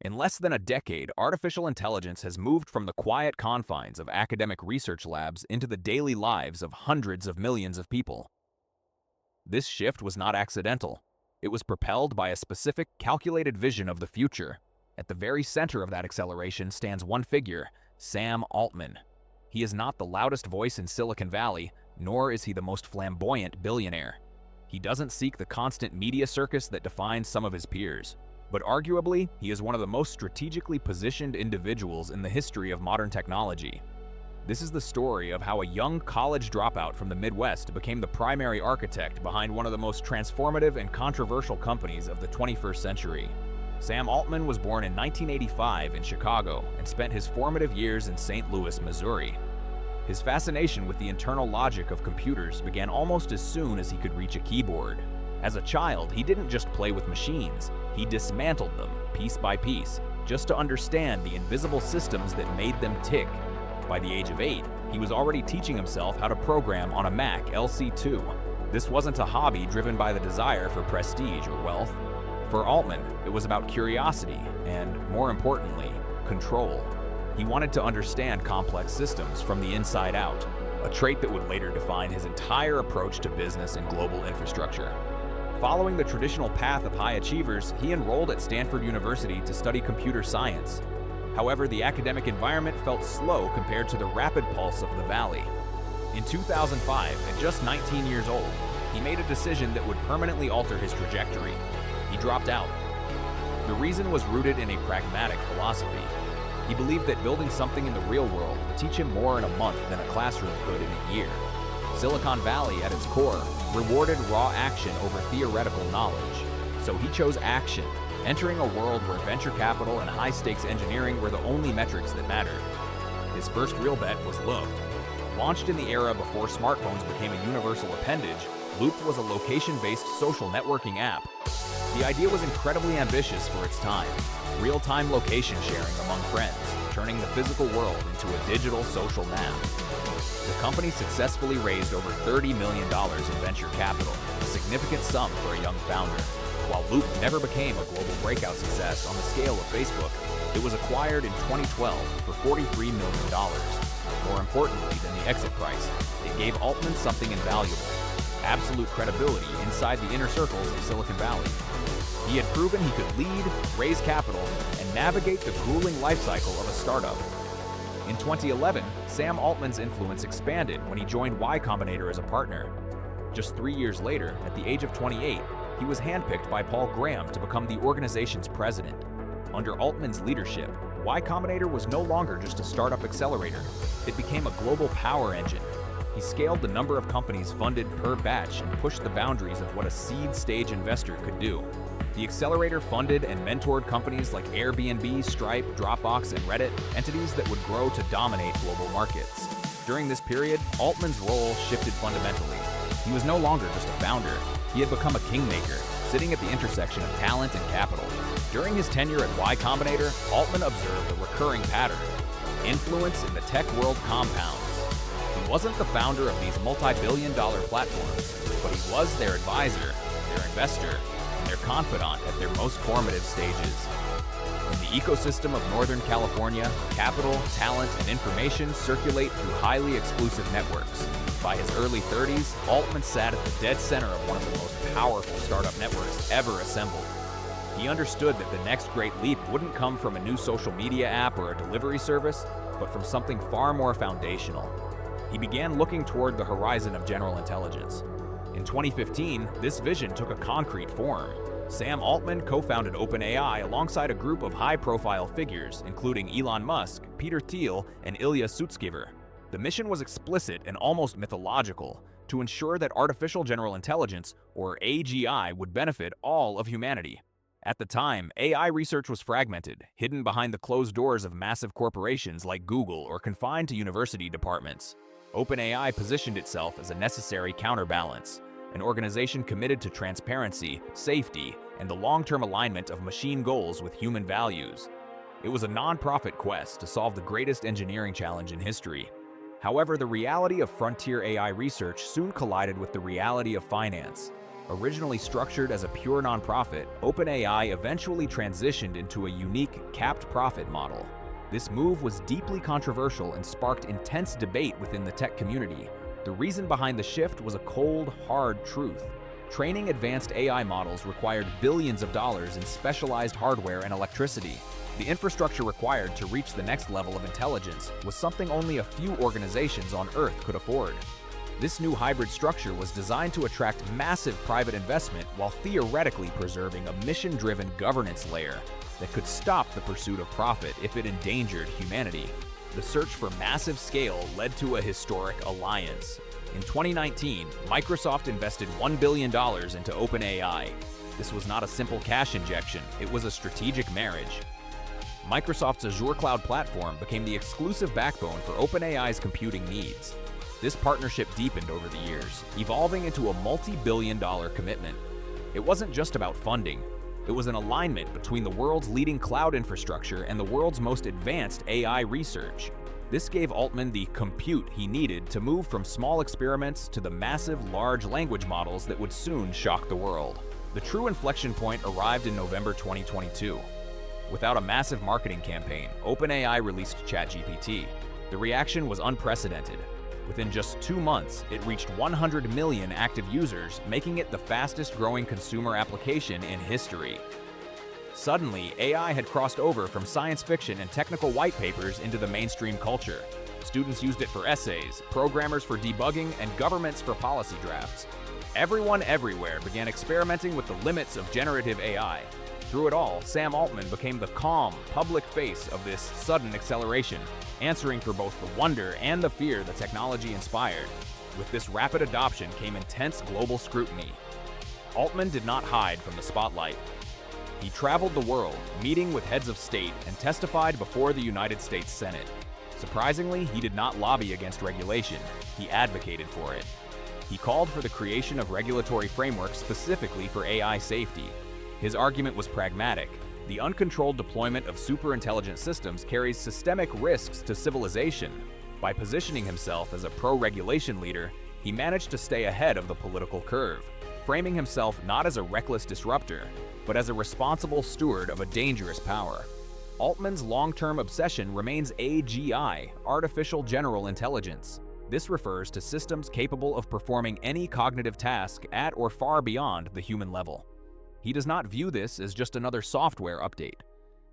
In less than a decade, artificial intelligence has moved from the quiet confines of academic research labs into the daily lives of hundreds of millions of people. This shift was not accidental. It was propelled by a specific, calculated vision of the future. At the very center of that acceleration stands one figure, Sam Altman. He is not the loudest voice in Silicon Valley, nor is he the most flamboyant billionaire. He doesn't seek the constant media circus that defines some of his peers. But arguably, he is one of the most strategically positioned individuals in the history of modern technology. This is the story of how a young college dropout from the Midwest became the primary architect behind one of the most transformative and controversial companies of the 21st century. Sam Altman was born in 1985 in Chicago and spent his formative years in St. Louis, Missouri. His fascination with the internal logic of computers began almost as soon as he could reach a keyboard. As a child, he didn't just play with machines, he dismantled them, piece by piece, just to understand the invisible systems that made them tick. By the age of 8, he was already teaching himself how to program on a Mac LC2. This wasn't a hobby driven by the desire for prestige or wealth. For Altman, it was about curiosity and, more importantly, control. He wanted to understand complex systems from the inside out, a trait that would later define his entire approach to business and global infrastructure. Following the traditional path of high achievers, he enrolled at Stanford University to study computer science. However, the academic environment felt slow compared to the rapid pulse of the Valley. In 2005, at just 19 years old, he made a decision that would permanently alter his trajectory. He dropped out. The reason was rooted in a pragmatic philosophy. He believed that building something in the real world would teach him more in a month than a classroom could in a year. Silicon Valley, at its core, rewarded raw action over theoretical knowledge. So he chose action, entering a world where venture capital and high-stakes engineering were the only metrics that mattered. His first real bet was Loopt. Launched in the era before smartphones became a universal appendage, Loopt was a location-based social networking app. The idea was incredibly ambitious for its time, real-time location sharing among friends, turning the physical world into a digital social map. The company successfully raised over $30 million in venture capital, a significant sum for a young founder. While Loopt never became a global breakout success on the scale of Facebook, it was acquired in 2012 for $43 million. More importantly than the exit price, it gave Altman something invaluable: absolute credibility inside the inner circles of Silicon Valley. He had proven he could lead, raise capital, and navigate the grueling life cycle of a startup. In 2011, Sam Altman's influence expanded when he joined Y Combinator as a partner. Just 3 years later, at the age of 28, he was handpicked by Paul Graham to become the organization's president. Under Altman's leadership, Y Combinator was no longer just a startup accelerator. It became a global power engine. He scaled the number of companies funded per batch and pushed the boundaries of what a seed-stage investor could do. The accelerator funded and mentored companies like Airbnb, Stripe, Dropbox, and Reddit, entities that would grow to dominate global markets. During this period, Altman's role shifted fundamentally. He was no longer just a founder. He had become a kingmaker, sitting at the intersection of talent and capital. During his tenure at Y Combinator, Altman observed a recurring pattern: influence in the tech world compounds. He wasn't the founder of these multi-billion-dollar platforms, but he was their advisor, their investor, and their confidant at their most formative stages. In the ecosystem of Northern California, capital, talent, and information circulate through highly exclusive networks. By his early 30s, Altman sat at the dead center of one of the most powerful startup networks ever assembled. He understood that the next great leap wouldn't come from a new social media app or a delivery service, but from something far more foundational. He began looking toward the horizon of general intelligence. In 2015, this vision took a concrete form. Sam Altman co-founded OpenAI alongside a group of high-profile figures, including Elon Musk, Peter Thiel, and Ilya Sutskever. The mission was explicit and almost mythological: to ensure that artificial general intelligence, or AGI, would benefit all of humanity. At the time, AI research was fragmented, hidden behind the closed doors of massive corporations like Google or confined to university departments. OpenAI positioned itself as a necessary counterbalance, an organization committed to transparency, safety, and the long-term alignment of machine goals with human values. It was a non-profit quest to solve the greatest engineering challenge in history. However, the reality of frontier AI research soon collided with the reality of finance. Originally structured as a pure nonprofit, OpenAI eventually transitioned into a unique capped profit model. This move was deeply controversial and sparked intense debate within the tech community. The reason behind the shift was a cold, hard truth. Training advanced AI models required billions of dollars in specialized hardware and electricity. The infrastructure required to reach the next level of intelligence was something only a few organizations on Earth could afford. This new hybrid structure was designed to attract massive private investment while theoretically preserving a mission-driven governance layer that could stop the pursuit of profit if it endangered humanity. The search for massive scale led to a historic alliance. In 2019, Microsoft invested $1 billion into OpenAI. This was not a simple cash injection, it was a strategic marriage. Microsoft's Azure cloud platform became the exclusive backbone for OpenAI's computing needs. This partnership deepened over the years, evolving into a multi-billion-dollar commitment. It wasn't just about funding. It was an alignment between the world's leading cloud infrastructure and the world's most advanced AI research. This gave Altman the compute he needed to move from small experiments to the massive large language models that would soon shock the world. The true inflection point arrived in November 2022. Without a massive marketing campaign, OpenAI released ChatGPT. The reaction was unprecedented. Within just 2 months, it reached 100 million active users, making it the fastest-growing consumer application in history. Suddenly, AI had crossed over from science fiction and technical white papers into the mainstream culture. Students used it for essays, programmers for debugging, and governments for policy drafts. Everyone everywhere began experimenting with the limits of generative AI. Through it all, Sam Altman became the calm, public face of this sudden acceleration, answering for both the wonder and the fear the technology inspired. With this rapid adoption came intense global scrutiny. Altman did not hide from the spotlight. He traveled the world, meeting with heads of state, and testified before the United States Senate. Surprisingly, he did not lobby against regulation. He advocated for it. He called for the creation of regulatory frameworks specifically for AI safety. His argument was pragmatic. The uncontrolled deployment of superintelligent systems carries systemic risks to civilization. By positioning himself as a pro-regulation leader, he managed to stay ahead of the political curve, framing himself not as a reckless disruptor, but as a responsible steward of a dangerous power. Altman's long-term obsession remains AGI, Artificial General Intelligence. This refers to systems capable of performing any cognitive task at or far beyond the human level. He does not view this as just another software update.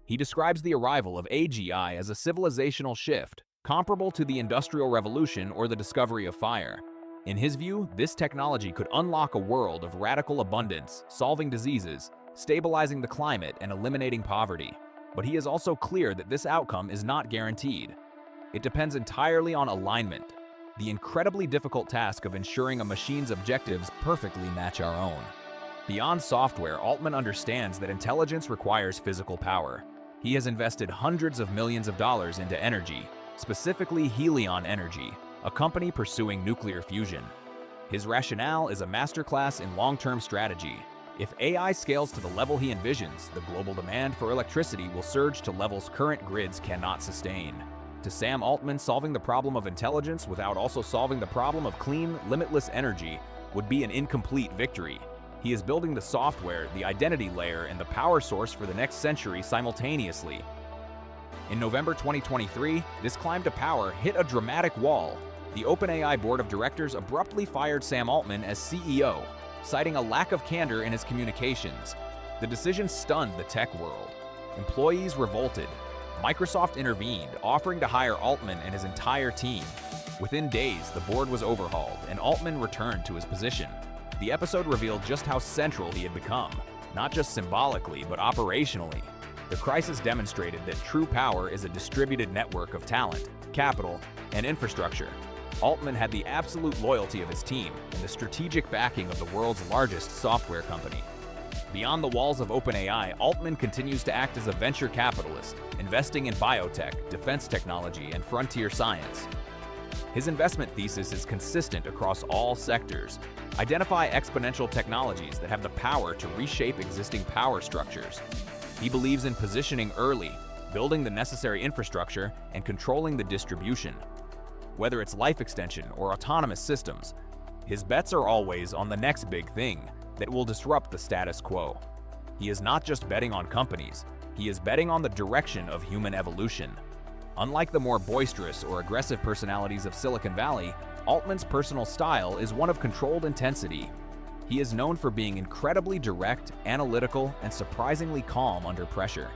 He describes the arrival of AGI as a civilizational shift, comparable to the Industrial Revolution or the discovery of fire. In his view, this technology could unlock a world of radical abundance, solving diseases, stabilizing the climate, and eliminating poverty. But he is also clear that this outcome is not guaranteed. It depends entirely on alignment, the incredibly difficult task of ensuring a machine's objectives perfectly match our own. Beyond software, Altman understands that intelligence requires physical power. He has invested hundreds of millions of dollars into energy, specifically Helion Energy, a company pursuing nuclear fusion. His rationale is a masterclass in long-term strategy. If AI scales to the level he envisions, the global demand for electricity will surge to levels current grids cannot sustain. To Sam Altman, solving the problem of intelligence without also solving the problem of clean, limitless energy would be an incomplete victory. He is building the software, the identity layer, and the power source for the next century simultaneously. In November 2023, this climb to power hit a dramatic wall. The OpenAI board of directors abruptly fired Sam Altman as CEO, citing a lack of candor in his communications. The decision stunned the tech world. Employees revolted. Microsoft intervened, offering to hire Altman and his entire team. Within days, the board was overhauled, and Altman returned to his position. The episode revealed just how central he had become, not just symbolically, but operationally. The crisis demonstrated that true power is a distributed network of talent, capital, and infrastructure. Altman had the absolute loyalty of his team and the strategic backing of the world's largest software company. Beyond the walls of OpenAI, Altman continues to act as a venture capitalist, investing in biotech, defense technology, and frontier science. His investment thesis is consistent across all sectors. Identify exponential technologies that have the power to reshape existing power structures. He believes in positioning early, building the necessary infrastructure, and controlling the distribution. Whether it's life extension or autonomous systems, his bets are always on the next big thing, that will disrupt the status quo. He is not just betting on companies, he is betting on the direction of human evolution. Unlike the more boisterous or aggressive personalities of Silicon Valley, Altman's personal style is one of controlled intensity. He is known for being incredibly direct, analytical, and surprisingly calm under pressure.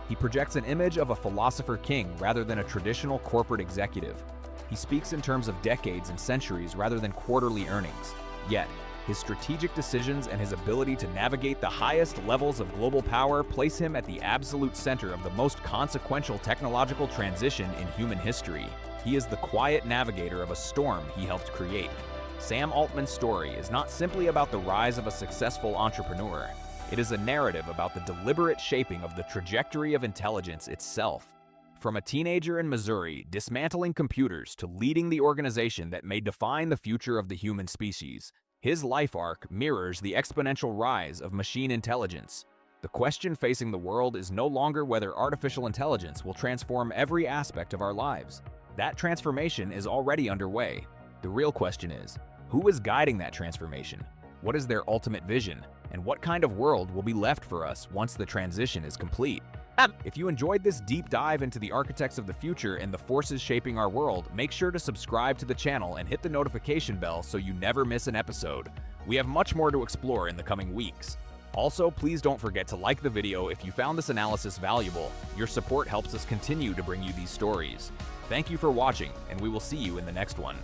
He projects an image of a philosopher king rather than a traditional corporate executive. He speaks in terms of decades and centuries rather than quarterly earnings. Yet, his strategic decisions and his ability to navigate the highest levels of global power place him at the absolute center of the most consequential technological transition in human history. He is the quiet navigator of a storm he helped create. Sam Altman's story is not simply about the rise of a successful entrepreneur. It is a narrative about the deliberate shaping of the trajectory of intelligence itself. From a teenager in Missouri dismantling computers to leading the organization that may define the future of the human species, his life arc mirrors the exponential rise of machine intelligence. The question facing the world is no longer whether artificial intelligence will transform every aspect of our lives. That transformation is already underway. The real question is, who is guiding that transformation? What is their ultimate vision? And what kind of world will be left for us once the transition is complete? If you enjoyed this deep dive into the architects of the future and the forces shaping our world, make sure to subscribe to the channel and hit the notification bell so you never miss an episode. We have much more to explore in the coming weeks. Also, please don't forget to like the video if you found this analysis valuable. Your support helps us continue to bring you these stories. Thank you for watching, and we will see you in the next one.